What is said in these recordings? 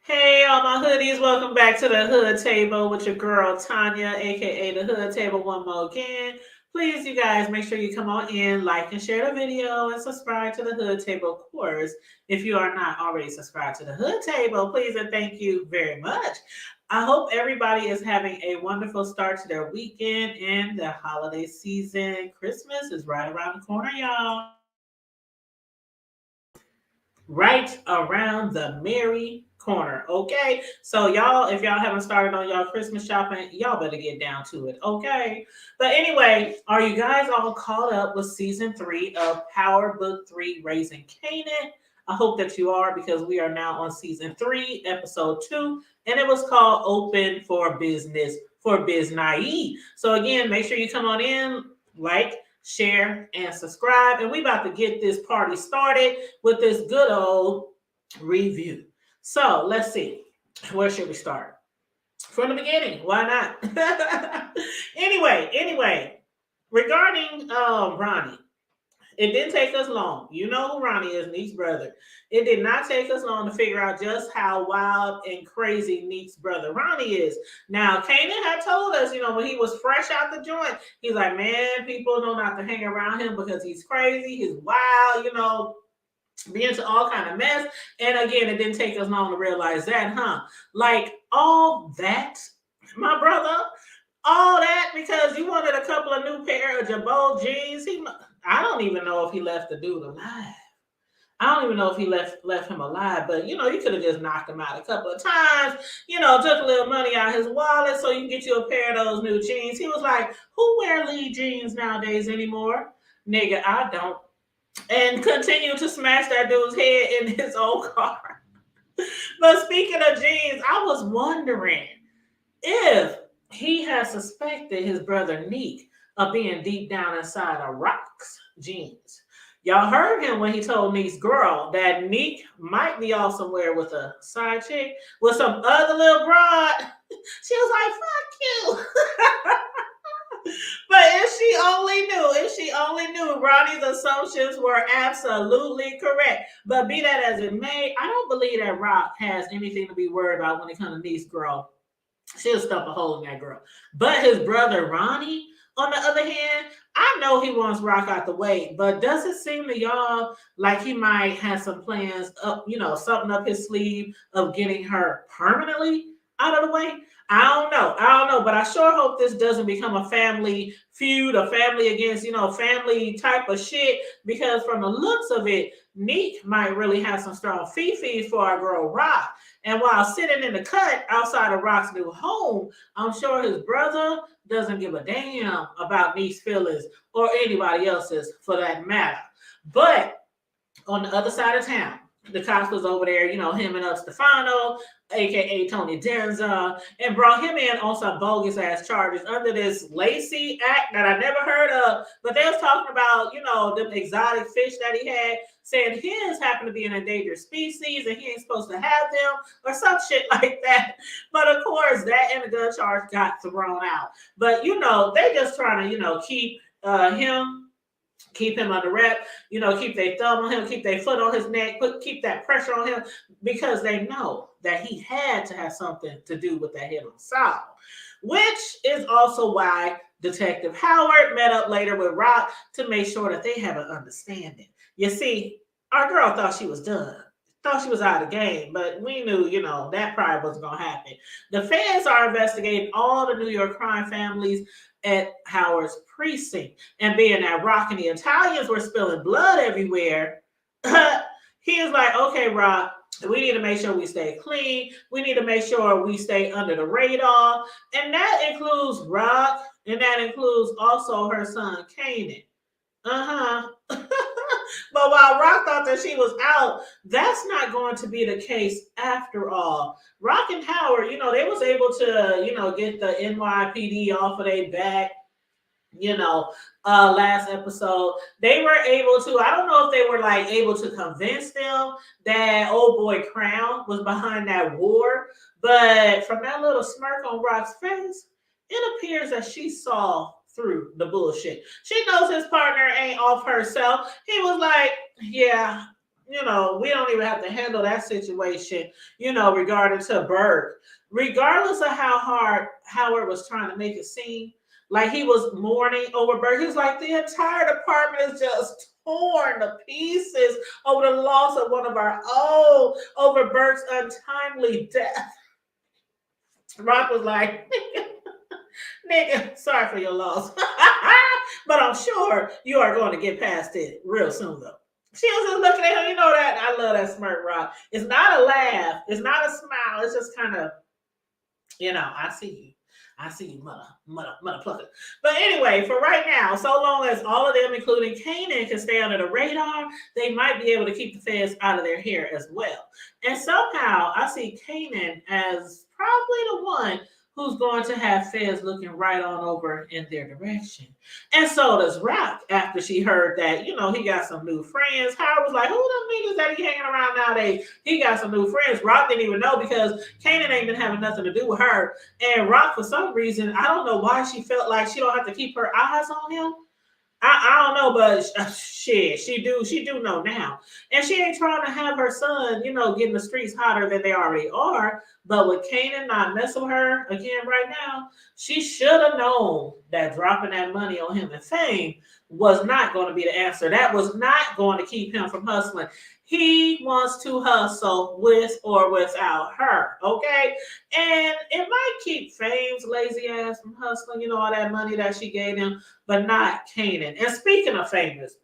Hey, all my hoodies, welcome back to the Hood Table with your girl Tanya, aka the Hood Table, one more again. Please, you guys, make sure you come on in, like and share the video, and subscribe to the Hood Table, of course. If you are not already subscribed to the Hood Table, please and thank you very much. I hope everybody is having a wonderful start to their weekend and the holiday season. Christmas is right around the corner, y'all. Right around the merry corner. Okay. So y'all, if y'all haven't started on y'all Christmas shopping, y'all better get down to it. Okay. But anyway, are you guys all caught up with season 3 of Power Book 3 Raising Kanan? I hope that you are because we are now on season 3, episode 2, and it was called Open for Business for Biz Naive. So again, make sure you come on in, like, share, and subscribe. And we about to get this party started with this good old review. So let's see. Where should we start? From the beginning. Why not? anyway, regarding Ronnie, it didn't take us long. You know who Ronnie is, Neek's brother. It did not take us long to figure out just how wild and crazy Neek's brother Ronnie is. Now, Kanan had told us, when he was fresh out the joint, he's like, man, people know not to hang around him because he's crazy, he's wild, be into all kind of mess. And again, it didn't take us long to realize that, huh? Like all that, my brother, all that because you wanted a couple of new pair of Jabot jeans. I don't even know if he left the dude alive. I don't even know if he left him alive, but you could have just knocked him out a couple of times, took a little money out of his wallet so you can get you a pair of those new jeans. He was like, who wear lead jeans nowadays anymore? Nigga, I don't. And continue to smash that dude's head in his old car. But speaking of jeans, I was wondering if he had suspected his brother Neek of being deep down inside of Rock's genes. Y'all heard him when he told Neek's girl that Neek might be off somewhere with a side chick, with some other little broad. She was like, fuck you. But if she only knew, Ronnie's assumptions were absolutely correct. But be that as it may, I don't believe that Rock has anything to be worried about when it comes to Neek's girl. She'll stuff a hole in that girl. But his brother Ronnie, on the other hand, I know he wants Rock out the way, but does it seem to y'all like he might have some plans up, something up his sleeve of getting her permanently out of the way? I don't know, but I sure hope this doesn't become a family feud, a family against, family type of shit, because from the looks of it, Neek might really have some strong fee-fees for our girl Rock. And while sitting in the cut outside of Rock's new home, I'm sure his brother doesn't give a damn about Neek's feelings or anybody else's for that matter. But on the other side of town, the cops was over there, him and Stefano, aka Tony Danza, and brought him in on some bogus ass charges under this Lacey Act that I never heard of. But they was talking about, them exotic fish that he had, saying his happened to be an endangered species and he ain't supposed to have them or some shit like that. But of course, that and the gun charge got thrown out. But they just trying to, keep him under wrap, keep their thumb on him, keep their foot on his neck, keep that pressure on him because they know that he had to have something to do with that hit on Saul, which is also why Detective Howard met up later with Rock to make sure that they have an understanding. You see, our girl thought she was done. Thought she was out of the game, but we knew, that probably wasn't going to happen. The feds are investigating all the New York crime families at Howard's precinct. And being that Rock and the Italians were spilling blood everywhere, he is like, okay, Rock, we need to make sure we stay clean. We need to make sure we stay under the radar. And that includes Rock, and that includes also her son, Kanan. But while Rock thought that she was out, that's not going to be the case after all. Rock and Howard, they was able to, get the NYPD off of their back, last episode. They were able to, I don't know if they were able to convince them that old boy Crown was behind that war, but from that little smirk on Rock's face, it appears that she saw through the bullshit. She knows his partner ain't off herself. He was like, yeah, we don't even have to handle that situation, regarding to Burke. Regardless of how hard Howard was trying to make it seem, like he was mourning over Burke. He was like, the entire department is just torn to pieces over the loss of one of our own, over Burke's untimely death. Rock was like, nigga, sorry for your loss. But I'm sure you are going to get past it real soon, though. She was just looking at him. You know that? I love that smirk, Rock. It's not a laugh. It's not a smile. It's just kind of, I see you. I see you, mother plucker. But anyway, for right now, so long as all of them, including Kanan, can stay under the radar, they might be able to keep the feds out of their hair as well. And somehow, I see Kanan as probably the one who's going to have feds looking right on over in their direction. And so does Rock after she heard that, he got some new friends. Howard was like, who them niggas that he hanging around nowadays? He got some new friends. Rock didn't even know because Kanan ain't been having nothing to do with her. And Rock, for some reason, I don't know why she felt like she don't have to keep her eyes on him. I don't know, but shit, she do know now. And she ain't trying to have her son, getting the streets hotter than they already are. But with Kanan not messing with her again right now, she should have known that dropping that money on him and fame was not going to be the answer. That was not going to keep him from hustling. He wants to hustle with or without her, okay? And it might keep Fame's lazy ass from hustling, all that money that she gave him, but not Kanan. And speaking of Famous,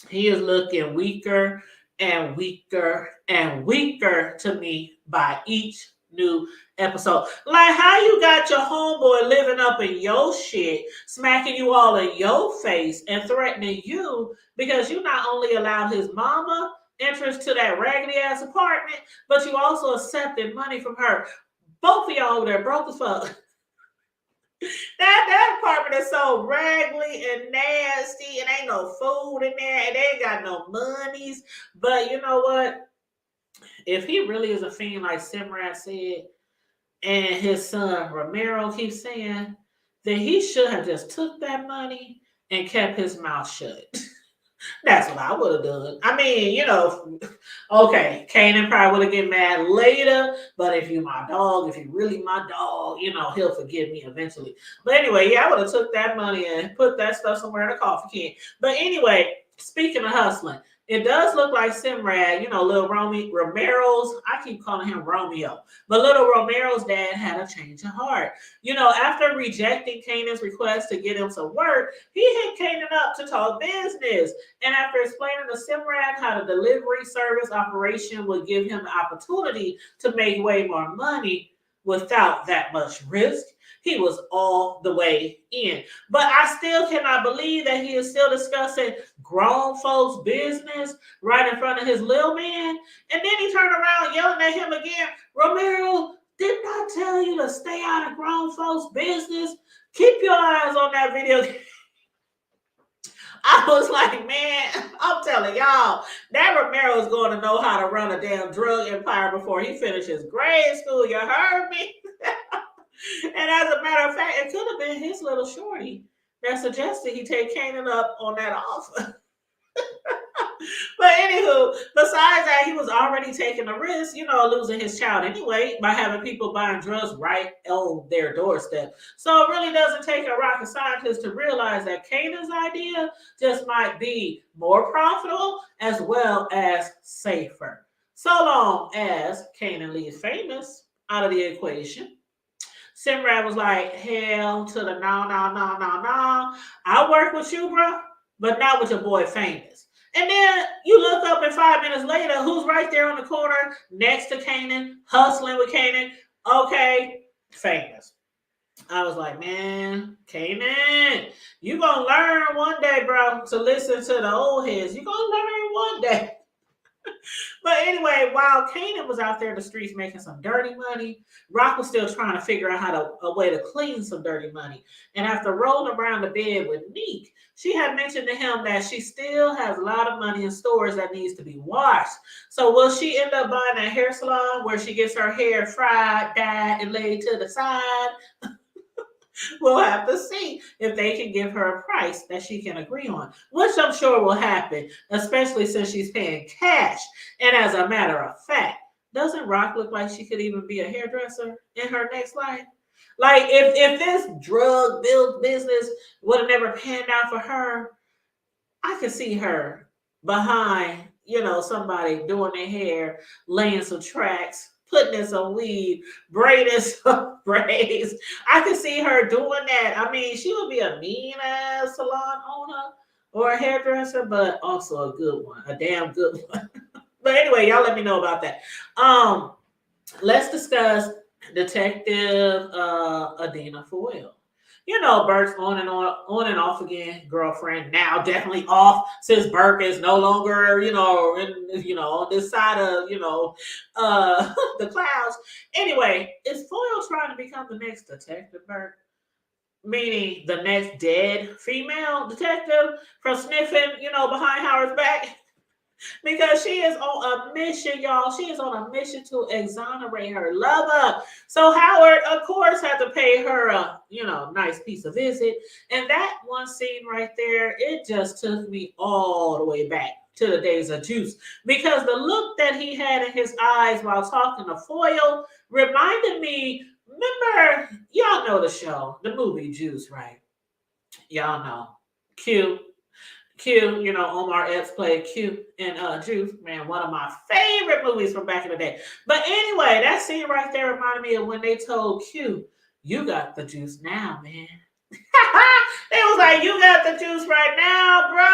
he is looking weaker and weaker and weaker to me by each new episode. Like how you got your homeboy living up in your shit, smacking you all in your face and threatening you because you not only allowed his mama entrance to that raggedy ass apartment, but you also accepted money from her. Both of y'all over there broke as fuck. That apartment is so raggedy and nasty, and ain't no food in there, and they ain't got no monies. But you know what? If he really is a fiend like Simrat said, and his son Romero keeps saying, then he should have just took that money and kept his mouth shut. That's what I would have done. I mean, okay, Kanan probably would have get mad later, but if you my dog, if you really my dog, he'll forgive me eventually. But anyway, yeah, I would have took that money and put that stuff somewhere in a coffee can. But anyway, speaking of hustling, it does look like Simrad, little Romero's, I keep calling him Romeo, but little Romero's dad had a change of heart. After rejecting Kanan's request to get him some work, he hit Kanan up to talk business. And after explaining to Simrad how the delivery service operation would give him the opportunity to make way more money without that much risk, he was all the way in. But I still cannot believe that he is still discussing grown folks' business right in front of his little man. And then he turned around yelling at him again, Romero, didn't I tell you to stay out of grown folks' business? Keep your eyes on that video. I was like, man, I'm telling y'all, that Romero is going to know how to run a damn drug empire before he finishes grade school. You heard me? And as a matter of fact, it could have been his little shorty that suggested he take Kanan up on that offer. But anywho, besides that, he was already taking a risk, losing his child anyway by having people buying drugs right on their doorstep. So it really doesn't take a rocket scientist to realize that Kanan's idea just might be more profitable as well as safer. So long as Kanan leaves Famous out of the equation. Simrad was like, hell to the no. I work with you, bro, but not with your boy Famous. And then you look up and 5 minutes later, who's right there on the corner next to Kanan, hustling with Kanan? Okay, Famous. I was like, man, Kanan, you gonna learn one day, bro, to listen to the old heads. You gonna learn one day. But anyway, while Kanan was out there in the streets making some dirty money, Rock was still trying to figure out a way to clean some dirty money. And after rolling around the bed with Neek, she had mentioned to him that she still has a lot of money in stores that needs to be washed. So will she end up buying a hair salon where she gets her hair fried, dyed, and laid to the side? We'll have to see if they can give her a price that she can agree on, which I'm sure will happen, especially since she's paying cash. And as a matter of fact, doesn't Rock look like she could even be a hairdresser in her next life? Like if this drug build business would have never panned out for her, I could see her behind, somebody doing their hair, laying some tracks, putting in some weed, braiding some braids. I could see her doing that. I mean, she would be a mean ass salon owner or a hairdresser, but also a good one, a damn good one. But anyway, y'all let me know about that. Um, let's discuss Detective Adina Foyle. Burke's on and off again. Girlfriend now definitely off since Burke is no longer, on this side of, the clouds. Anyway, is Foyle trying to become the next Detective Burke? Meaning the next dead female detective from sniffing, behind Howard's back? Because she is on a mission, y'all. She is on a mission to exonerate her lover. So Howard, of course, had to pay her a, nice piece of visit. And that one scene right there, it just took me all the way back to the days of Juice. Because the look that he had in his eyes while talking to Foyle reminded me, remember, y'all know the show, the movie Juice, right? Y'all know. Q, Omar Epps played Q in Juice. Man, one of my favorite movies from back in the day. But anyway, that scene right there reminded me of when they told Q, you got the juice now, man. They was like, you got the juice right now, bro.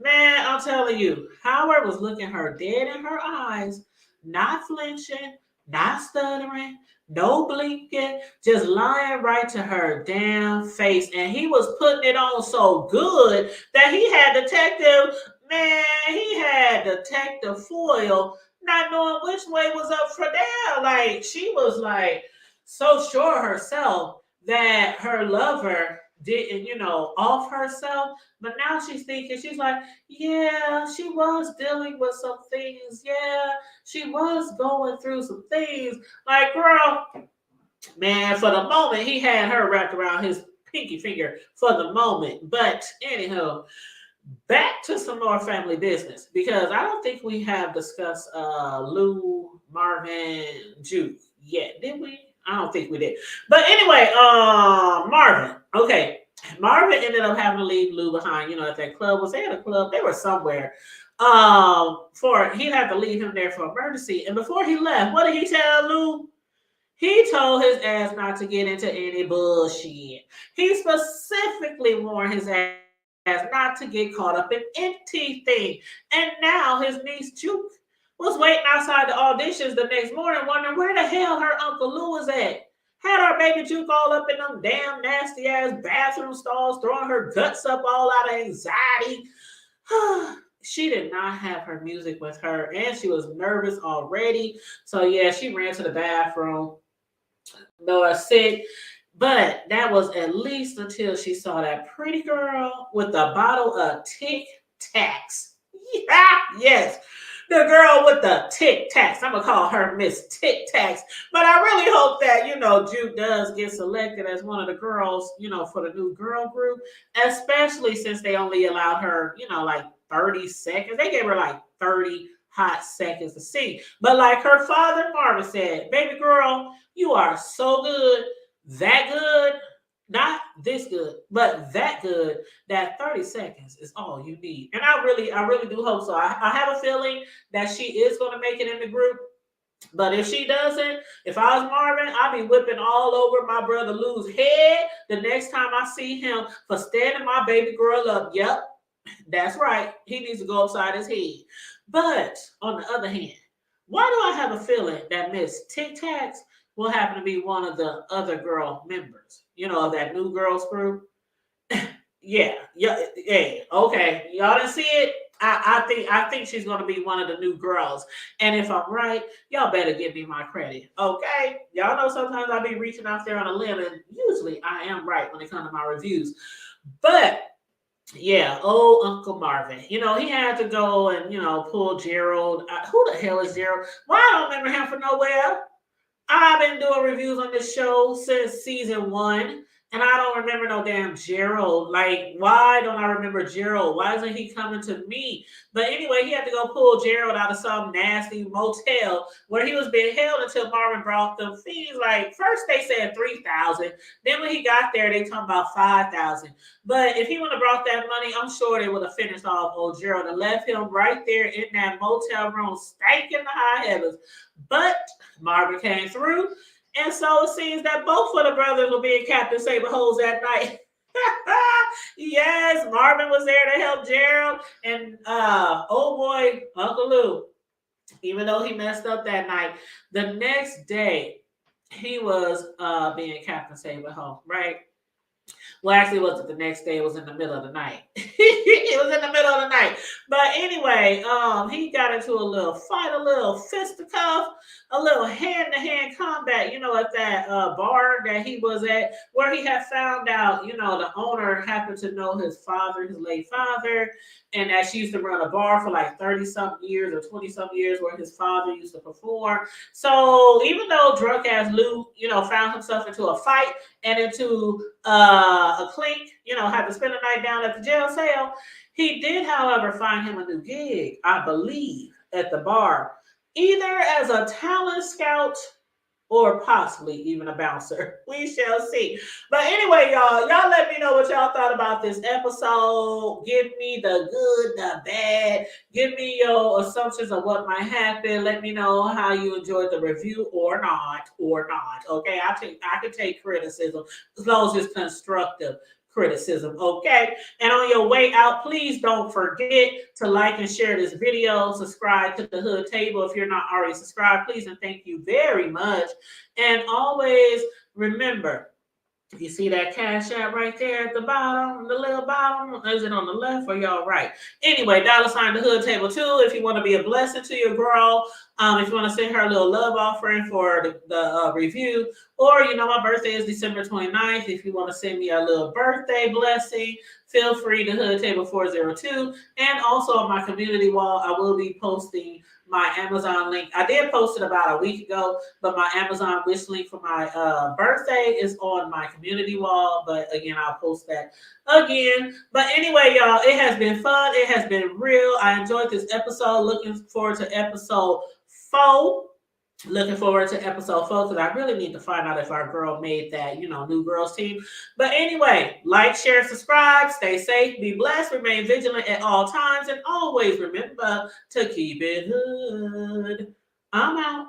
Man, I'm telling you, Howard was looking her dead in her eyes, not flinching, not stuttering, no blinking, just lying right to her damn face. And he was putting it on so good that he had Detective Foyle not knowing which way was up for down. Like, she was like so sure herself that her lover didn't, off herself. But now she's like, yeah, she was dealing with some things. Yeah, she was going through some things. Like, girl, man, for the moment, he had her wrapped around his pinky finger for the moment. But anyhow, back to some more family business, because I don't think we have discussed Lou, Marvin, Juke yet, did we? I don't think we did. But anyway, Marvin. Okay. Marvin ended up having to leave Lou behind, at that club. Was they at a club? They were somewhere. For he had to leave him there for emergency. And before he left, what did he tell Lou? He told his ass not to get into any bullshit. He specifically warned his ass not to get caught up in anything. And now his niece Juke was waiting outside the auditions the next morning, wondering where the hell her Uncle Lou was at. Had our baby Juke all up in them damn nasty ass bathroom stalls, throwing her guts up all out of anxiety. She did not have her music with her, and she was nervous already. So yeah, she ran to the bathroom. Nora sick. But that was at least until she saw that pretty girl with the bottle of Tic Tacs. Yeah, yes. The girl with the Tic Tacs. I'm going to call her Miss Tic Tacs. But I really hope that, Juke does get selected as one of the girls, for the new girl group, especially since they only allowed her, like 30 seconds. They gave her like 30 hot seconds to sing. But like her father, Marvin, said, baby girl, you are so good, that good, not this good, but that good, that 30 seconds is all you need. And I really do hope so. I have a feeling that she is going to make it in the group. But if she doesn't, if I was Marvin, I'd be whipping all over my brother Lou's head the next time I see him for standing my baby girl up. Yep, that's right. He needs to go upside his head. But on the other hand, why do I have a feeling that Miss Tic Tacs will happen to be one of the other girl members, of that new girls group? Yeah, okay. Y'all didn't see it? I think she's gonna be one of the new girls. And if I'm right, y'all better give me my credit. Okay. Y'all know sometimes I be reaching out there on a limb, and usually I am right when it comes to my reviews. But yeah, old Uncle Marvin. He had to go and, pull Gerald. Who the hell is Gerald? Well, I don't remember him from nowhere. I've been doing reviews on this show since season 1. And I don't remember no damn Gerald. Like, why don't I remember Gerald? Why isn't he coming to me? But anyway, he had to go pull Gerald out of some nasty motel where he was being held until Marvin brought them fees. Like, first they said 3,000. Then when he got there, they talking about 5,000. But if he would have brought that money, I'm sure they would have finished off old Gerald and left him right there in that motel room, stanking the high heavens. But Marvin came through. And so it seems that both of the brothers will be in Captain Saberholes that night. Yes, Marvin was there to help Gerald and old boy Uncle Lou, even though he messed up that night. The next day, he was being Captain Saberhole, right? Well, actually, it wasn't the next day. It was in the middle of the night. It was in the middle of the night. But anyway, he got into a little fight, a little fisticuff, a little hand-to-hand combat, at that bar that he was at, where he had found out, the owner happened to know his father, his late father, and that she used to run a bar for like 30-something years or 20-something years where his father used to perform. So even though drunk-ass Lou, found himself into a fight and into a clink, had to spend the night down at the jail cell. He did, however, find him a new gig, I believe, at the bar, either as a talent scout or possibly even a bouncer. We shall see. But anyway, y'all let me know what y'all thought about this episode. Give me the good, the bad. Give me your assumptions of what might happen. Let me know how you enjoyed the review or not. Okay, I can take criticism as long as it's constructive criticism, okay? And on your way out, please don't forget to like and share this video. Subscribe to the Hood Table if you're not already subscribed, please, and thank you very much. And always remember, you see that Cash App right there at the bottom, the little bottom? Is it on the left or y'all right? Anyway, $sign the Hood Table too if you want to be a blessing to your girl. If you want to send her a little love offering for the review, or my birthday is December 29th. If you want to send me a little birthday blessing, feel free to Hood Table 402. And also on my community wall, I will be posting my Amazon link. I did post it about a week ago, but my Amazon wish link for my birthday is on my community wall. But again, I'll post that again. But anyway, y'all, it has been fun. It has been real. I enjoyed this episode. Looking forward to episode 4. Looking forward to episode 4 because I really need to find out if our girl made that, new girls team. But anyway, like, share, subscribe, stay safe, be blessed, remain vigilant at all times, and always remember to keep it hood. I'm out.